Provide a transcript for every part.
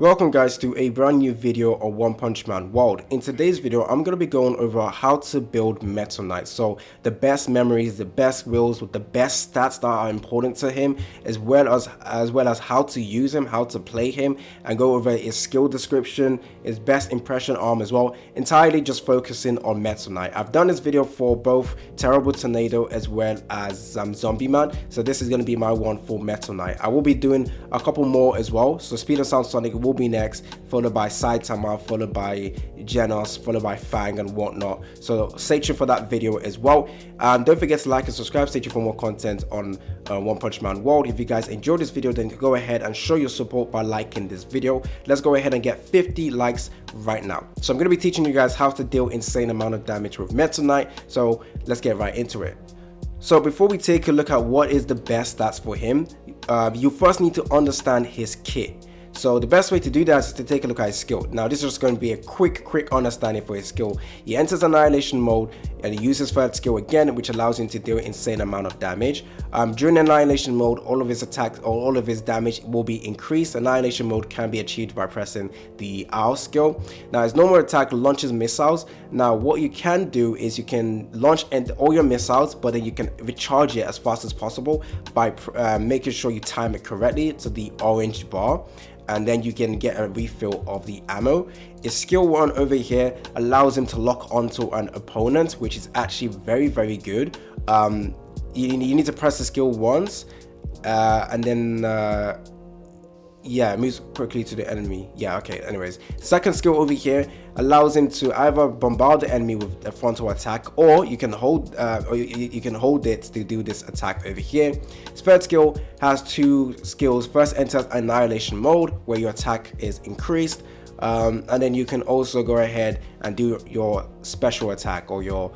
Welcome guys to a brand new video of One Punch Man World. In today's video, I'm going to be going over how to build Metal Knight. So the best memories, the best wills with the best stats that are important to him, as well as how to use him, how to play him, and go over his skill description, his best impression arm as well, entirely just focusing on Metal Knight. I've done this video for both Terrible Tornado as well as Zombie Man, so this is going to be my one for Metal Knight. I will be doing a couple more as well, so Speed and Sound Sonic will be next, followed by Saitama, followed by Genos, followed by Fang and whatnot. So stay tuned for that video as well. Don't forget to like and subscribe. Stay tuned for more content on One Punch Man World. If you guys enjoyed this video, then go ahead and show your support by liking this video. Let's go ahead and get 50 likes right now. So I'm going to be teaching you guys how to deal insane amount of damage with Metal Knight. So let's get right into it. So before we take a look at what is the best stats for him, you first need to understand his kit. So the best way to do that is to take a look at his skill. Now this is just going to be a quick understanding for his skill. He enters Annihilation mode and he uses third skill again, which allows him to deal insane amount of damage. During Annihilation mode, all of his attacks or all of his damage will be increased. Annihilation mode can be achieved by pressing the R skill. Now his normal attack launches missiles. Now what you can do is you can launch all your missiles, but then you can recharge it as fast as possible by making sure you time it correctly to the orange bar, and then you can get a refill of the ammo. His skill 1 over here allows him to lock onto an opponent, which is actually very good. You need to press the skill once, and then yeah, moves quickly to the enemy. Yeah, okay, anyways. Second skill over here allows him to either bombard the enemy with a frontal attack, or you can hold you can hold it to do this attack over here. His third skill has 2 skills. First enters Annihilation mode, where your attack is increased, and then you can also go ahead and do your special attack, or your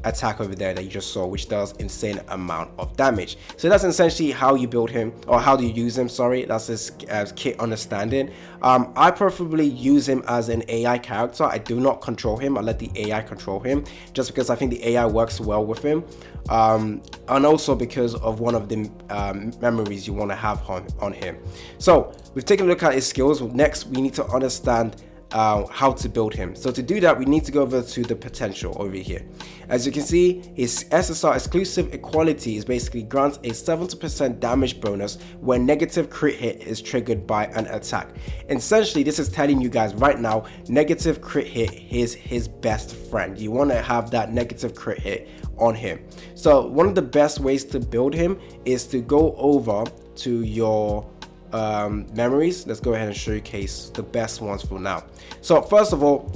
attack over there that you just saw, which does insane amount of damage. So that's essentially how you build him, or how do you use him, sorry. That's his kit understanding. I preferably use him as an AI character. I do not control him. I let the AI control him, just because I think the AI works well with him, and also because of one of the memories you want to have on him. So we've taken a look at his skills. Next we need to understand how to build him. So to do that, we need to go over to the potential over here. As you can see, his SSR exclusive equality is basically grants a 70% damage bonus when negative crit hit is triggered by an attack. Essentially, this is telling you guys right now, negative crit hit is his best friend. You want to have that negative crit hit on him. So one of the best ways to build him is to go over to your memories. Let's go ahead and showcase the best ones for now. So first of all,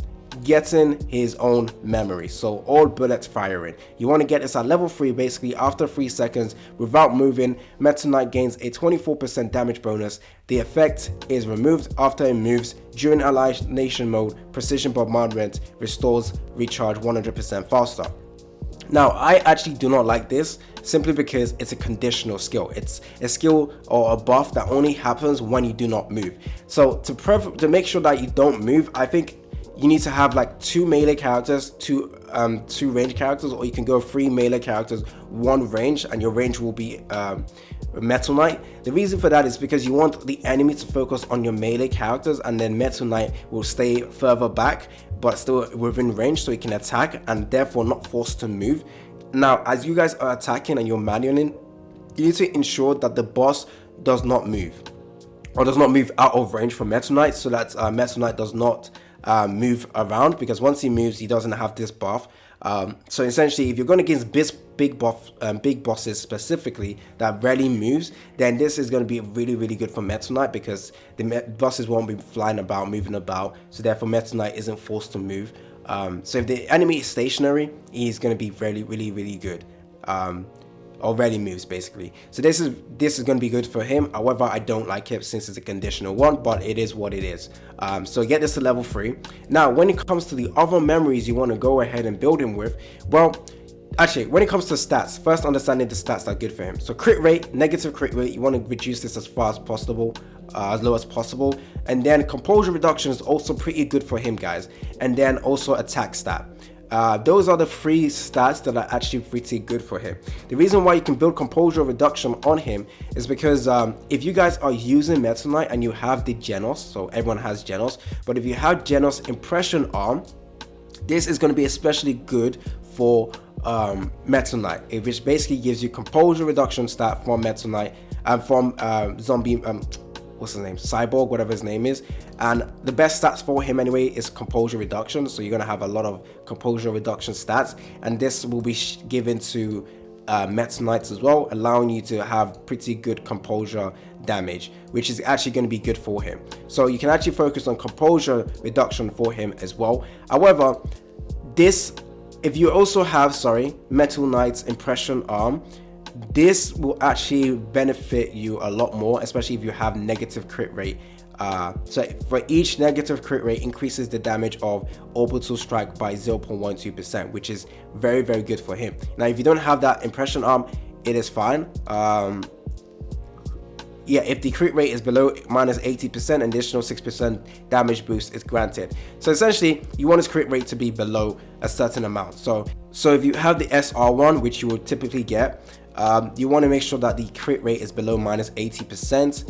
getting his own memory. So all bullets firing. You want to get this at level 3. Basically after 3 seconds without moving, Metal Knight gains a 24% damage bonus. The effect is removed after it moves. During Annihilation mode, precision bombardment restores recharge 100% faster. Now, I actually do not like this, simply because it's a conditional skill. It's a skill or a buff that only happens when you do not move. So to make sure that you don't move, I think you need to have like 2 melee characters, 2 range characters, or you can go 3 melee characters, 1 range, and your range will be Metal Knight. The reason for that is because you want the enemy to focus on your melee characters, and then Metal Knight will stay further back but still within range, so he can attack and therefore not forced to move. Now as you guys are attacking and you're manualing, you need to ensure that the boss does not move, or does not move out of range for Metal Knight, so that Metal Knight does not move around, because once he moves he doesn't have this buff. So essentially, if you're going against big bosses specifically that rarely moves, then this is going to be really good for Metal Knight, because the bosses won't be flying about, moving about, so therefore Metal Knight isn't forced to move. So if the enemy is stationary, he's going to be really good, or rarely moves basically. So this is going to be good for him. However, I don't like it since it's a conditional one, but it is what it is. So get this to level 3. Now when it comes to the other memories you want to go ahead and build him with, well, actually when it comes to stats, first understanding the stats that are good for him. So crit rate, negative crit rate, you want to reduce this as far as possible, as low as possible. And then composure reduction is also pretty good for him, guys. And then also attack stat. Those are the 3 stats that are actually pretty good for him. The reason why you can build composure reduction on him is because if you guys are using Meta Knight and you have the Genos, so everyone has Genos, but if you have Genos impression arm, this is going to be especially good for Meta Knight, which basically gives you composure reduction stat from Meta Knight and from zombie, what's his name, Cyborg, whatever his name is. And the best stats for him anyway is composure reduction, so you're going to have a lot of composure reduction stats, and this will be given to Meta Knights as well, allowing you to have pretty good composure damage, which is actually going to be good for him. So you can actually focus on composure reduction for him as well. However, this, if you also have, Meta Knight's impression arm, this will actually benefit you a lot more, especially if you have negative crit rate. So for each negative crit rate increases the damage of orbital strike by 0.12%, which is very, very good for him. Now, if you don't have that impression arm, it is fine. Yeah, if the crit rate is below minus 80%, an additional 6% damage boost is granted. So essentially, you want his crit rate to be below a certain amount. So if you have the SR1, which you will typically get, you want to make sure that the crit rate is below minus 80%.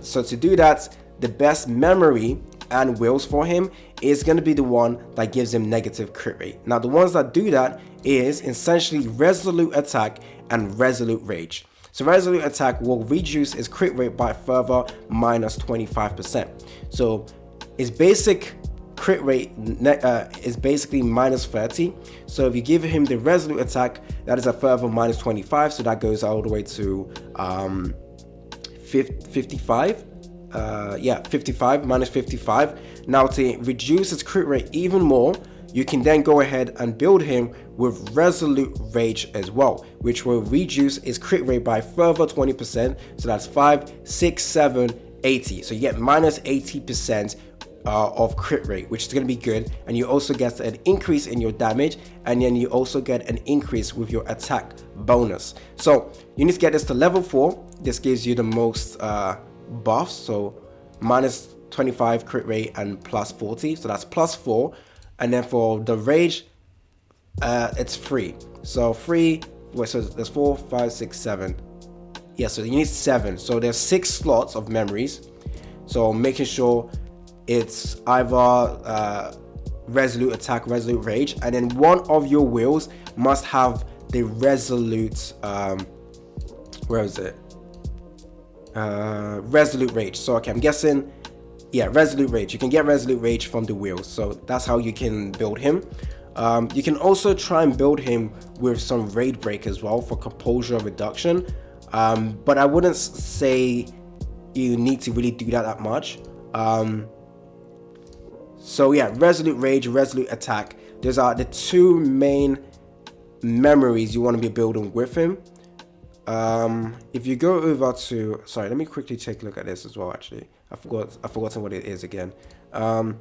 So to do that, the best memory and wills for him is going to be the one that gives him negative crit rate. Now, the ones that do that is essentially Resolute Attack and Resolute Rage. So Resolute Attack will reduce his crit rate by further minus 25%. So his basic crit rate is basically minus 30. So if you give him the Resolute Attack, that is a further minus 25. So that goes all the way to 55. 55 minus 55. Now, to reduce his crit rate even more, you can then go ahead and build him with Resolute Rage as well, which will reduce his crit rate by further 20%. So that's 5, 6, 7, 80. So you get minus 80% of crit rate, which is going to be good. And you also get an increase in your damage, and then you also get an increase with your attack bonus. So you need to get this to level 4. This gives you the most buffs, so minus 25 crit rate and plus 40, so that's plus 4. And then for the rage, it's 3. So 3, so there's 4, 5, 6, 7. Yeah, so you need 7. So there's 6 slots of memories. So making sure it's either Resolute Attack, Resolute Rage, and then one of your wills must have the Resolute, where is it? Resolute Rage. So okay, I'm guessing, yeah, Resolute Rage. You can get Resolute Rage from the wheels, so that's how you can build him. You can also try and build him with some Raid Break as well for composure reduction, but I wouldn't say you need to really do that much. So yeah, Resolute Rage, Resolute Attack, those are the 2 main memories you want to be building with him. If you go over to, sorry, let me quickly take a look at this as well. Actually, I've forgotten what it is again. Yeah,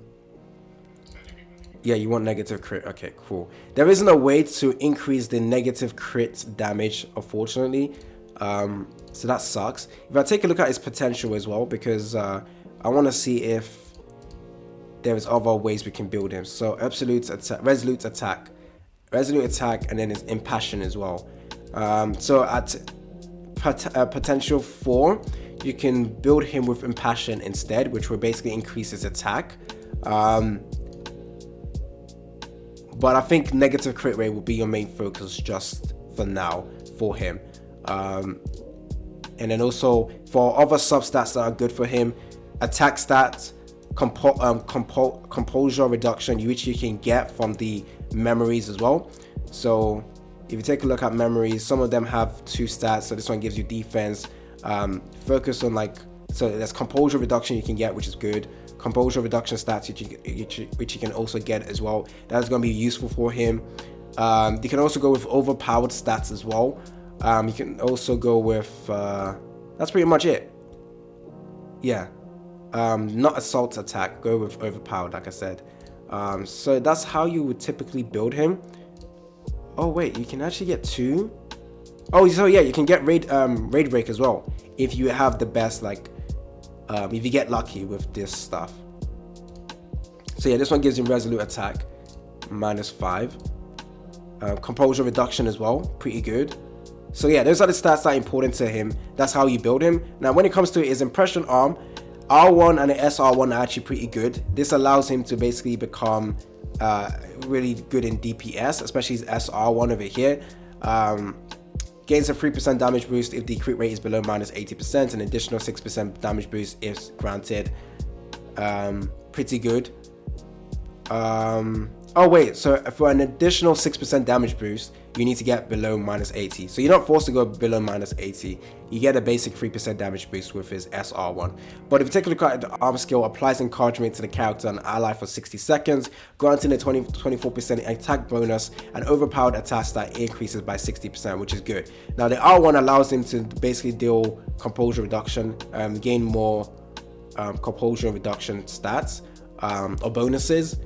you want negative crit. Okay, cool. There isn't a way to increase the negative crit damage, unfortunately. So that sucks. If I take a look at his potential as well, because I want to see if there's other ways we can build him. So Absolute Attack, Resolute Attack, and then his Impassion as well. So at potential 4, you can build him with Impassion instead, which will basically increase his attack. But I think negative crit rate will be your main focus just for now for him. And then also for other substats that are good for him, attack stats, composure reduction, which you can get from the memories as well. So if you take a look at memories, some of them have 2 stats. So this one gives you defense. Focus on so there's composure reduction you can get, which is good. Composure reduction stats which you can also get as well. That's going to be useful for him. You can also go with overpowered stats as well. You can also go with, that's pretty much it. Yeah. Not assault attack, go with overpowered, like I said. So that's how you would typically build him. Oh wait, you can actually get 2. Oh, so yeah, you can get raid break as well if you have the best, if you get lucky with this stuff. So yeah, this one gives him Resolute Attack, -5. Composure reduction as well, pretty good. So yeah, those are the stats that are important to him. That's how you build him. Now when it comes to his impression arm, R1 and the SR1 are actually pretty good. This allows him to basically become really good in DPS, especially his SR1 over here. Gains a 3% damage boost if the crit rate is below -80%, an additional 6% damage boost if granted. Pretty good. Oh wait, so for an additional 6% damage boost, you need to get below -80. So you're not forced to go below -80. You get a basic 3% damage boost with his SR1. But if you take a look at the arm skill, applies encouragement to the character and ally for 60 seconds, granting a 24% attack bonus, and overpowered attack stat increases by 60%, which is good. Now the R1 allows him to basically deal composure reduction, gain more composure reduction stats or bonuses.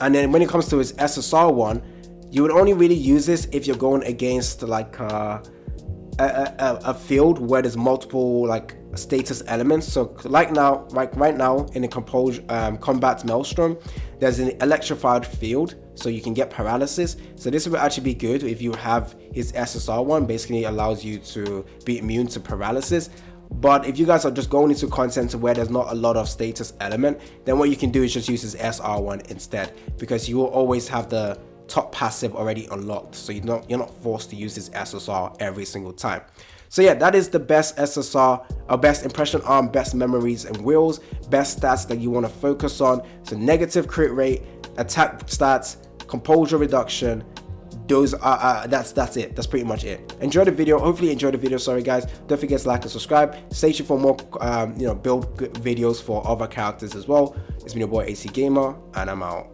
And then when it comes to his SSR1, you would only really use this if you're going against like a field where there's multiple like status elements. So right now in the combat Maelstrom, there's an electrified field, so you can get paralysis. So this would actually be good if you have his SSR1, basically allows you to be immune to paralysis. But if you guys are just going into content where there's not a lot of status element, then what you can do is just use his SR1 instead, because you will always have the top passive already unlocked, so you're not forced to use his SSR every single time. So yeah, that is the best SSR, or best impression arm, best memories and wills, best stats that you want to focus on. So negative crit rate, attack stats, composure reduction. Those are that's it. That's pretty much it. Enjoy the video. Hopefully you enjoyed the video. Sorry guys, don't forget to like and subscribe. Stay tuned for more build videos for other characters as well. It's been your boy AC Gamer, and I'm out.